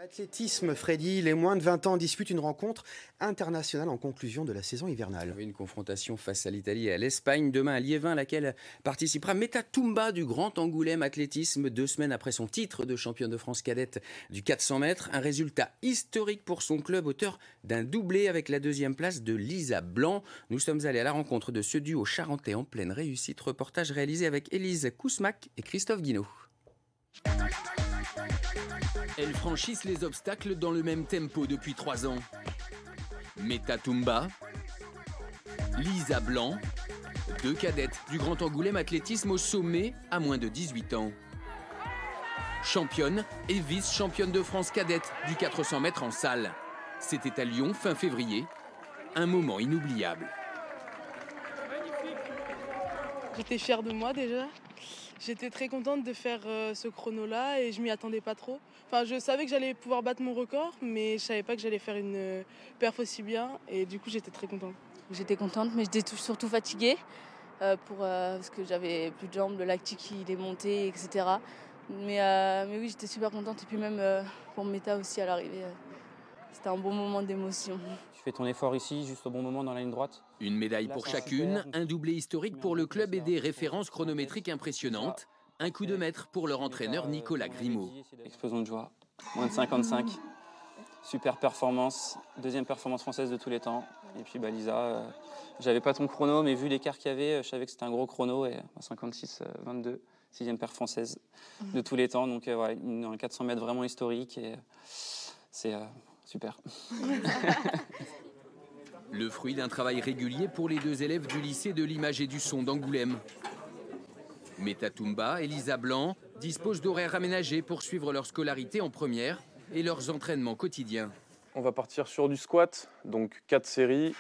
Athlétisme, Freddy, les moins de 20 ans disputent une rencontre internationale en conclusion de la saison hivernale. Une confrontation face à l'Italie et à l'Espagne demain à Liévin, à laquelle participera Meta Toumba du Grand Angoulême Athlétisme, 2 semaines après son titre de championne de France cadette du 400 mètres. Un résultat historique pour son club, auteur d'un doublé avec la 2e place de Lisa Blanc. Nous sommes allés à la rencontre de ce duo charentais en pleine réussite. Reportage réalisé avec Élise Kousmac et Christophe Guinaud. Elles franchissent les obstacles dans le même tempo depuis 3 ans. Meta Toumba, Lisa Blanc, 2 cadettes du Grand Angoulême Athlétisme au sommet à moins de 18 ans. Championne et vice-championne de France cadette du 400 mètres en salle. C'était à Lyon fin février, un moment inoubliable. J'étais fière de moi déjà. J'étais très contente de faire ce chrono-là et je m'y attendais pas trop. Enfin, je savais que j'allais pouvoir battre mon record, mais je savais pas que j'allais faire une perf aussi bien et du coup j'étais très contente. J'étais contente, mais j'étais surtout fatiguée parce que j'avais plus de jambes, le lactique il est monté, etc. Mais oui, j'étais super contente et puis même pour Meta aussi à l'arrivée. C'était un bon moment d'émotion. Tu fais ton effort ici, juste au bon moment dans la ligne droite. Une médaille pour chacune, un doublé historique pour le club et des références chronométriques impressionnantes. Un coup de maître pour leur entraîneur Nicolas Grimaud. Explosion de joie, moins de 55. Super performance, 2e performance française de tous les temps. Et puis Lisa, j'avais pas ton chrono, mais vu l'écart qu'il y avait, je savais que c'était un gros chrono. Et 56-22, 6e perf française de tous les temps. Donc voilà, un 400 mètres vraiment historique et c'est super. Le fruit d'un travail régulier pour les 2 élèves du lycée de l'image et du son d'Angoulême. Meta Toumba et Lisa Blanc disposent d'horaires aménagés pour suivre leur scolarité en première et leurs entraînements quotidiens. On va partir sur du squat, donc 4 séries.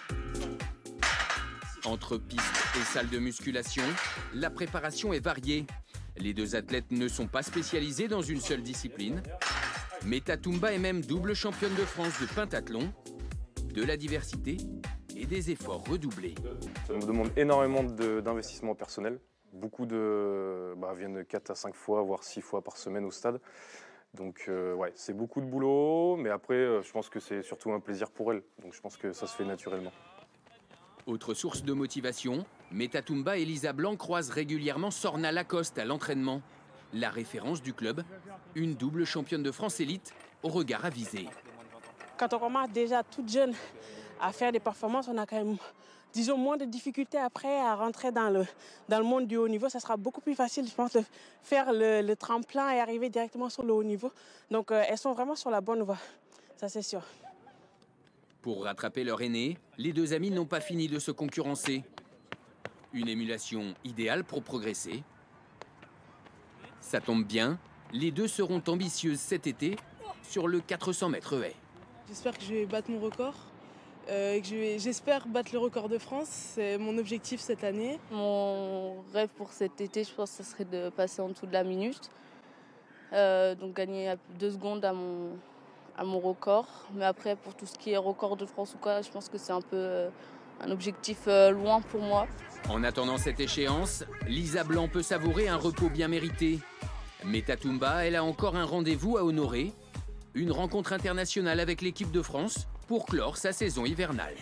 Entre piste et salle de musculation, la préparation est variée. Les 2 athlètes ne sont pas spécialisés dans une seule discipline. Meta Toumba est même double championne de France de pentathlon, de la diversité et des efforts redoublés. Ça nous demande énormément d'investissement personnel. Beaucoup viennent 4 à 5 fois, voire 6 fois par semaine au stade. Donc ouais, c'est beaucoup de boulot, mais après je pense que c'est surtout un plaisir pour elles. Donc je pense que ça se fait naturellement. Autre source de motivation, Meta Toumba et Lisa Blanc croisent régulièrement Sorna Lacoste à l'entraînement. La référence du club, une double championne de France élite au regard avisé. Quand on commence déjà toute jeune à faire des performances, on a quand même, disons, moins de difficultés après à rentrer dans le monde du haut niveau. Ça sera beaucoup plus facile, je pense, de faire le tremplin et arriver directement sur le haut niveau. Donc elles sont vraiment sur la bonne voie, ça c'est sûr. Pour rattraper leur aîné, les 2 amis n'ont pas fini de se concurrencer. Une émulation idéale pour progresser. Ça tombe bien, les 2 seront ambitieuses cet été sur le 400 mètres haies. J'espère que je vais battre mon record. J'espère battre le record de France, c'est mon objectif cette année. Mon rêve pour cet été, je pense, ça serait de passer en dessous de la minute. Donc gagner 2 secondes à mon record. Mais après, pour tout ce qui est record de France ou quoi, je pense que c'est un peu un objectif loin pour moi. En attendant cette échéance, Lisa Blanc peut savourer un repos bien mérité. Meta Toumba, elle a encore un rendez-vous à honorer. Une rencontre internationale avec l'équipe de France pour clore sa saison hivernale.